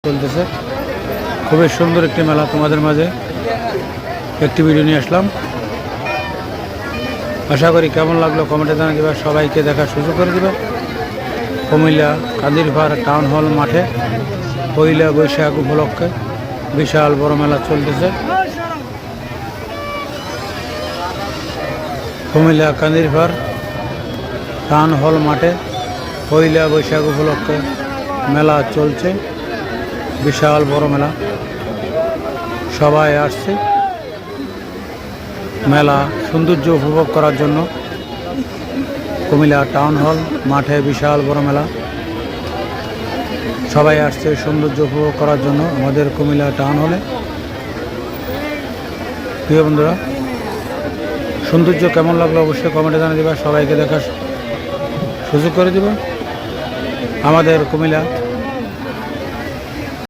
চলতেছে। খুবই সুন্দর একটি মেলা, তোমাদের মাঝে একটি ভিডিও নিয়ে আসলাম। আশা করি কেমন লাগলো কমেন্টে জানিয়ে দেবে, সবাইকে দেখার সুযোগ করে দেবে। কুমিল্লা কান্দিরপাড় টাউন হল মাঠে পয়লা বৈশাখ উপলক্ষে বিশাল বড় মেলা চলতেছে। কুমিল্লা কান্দিরপাড় টাউন হল মাঠে পয়লা বৈশাখ উপলক্ষে মেলা চলছে, বিশাল বড় মেলা। সবাই আসছে মেলা সৌন্দর্য উপভোগ করার জন্য। কুমিল্লা টাউন হল মাঠে বিশাল বড় মেলা, সবাই আসছে সৌন্দর্য উপভোগ করার জন্য আমাদের কুমিল্লা টাউন হলে। প্রিয় বন্ধুরা, সৌন্দর্য কেমন লাগলো অবশ্যই কমেন্টে জানিয়ে দেবে, সবাইকে দেখার সুযোগ করে দেবে। আমাদের কুমিল্লা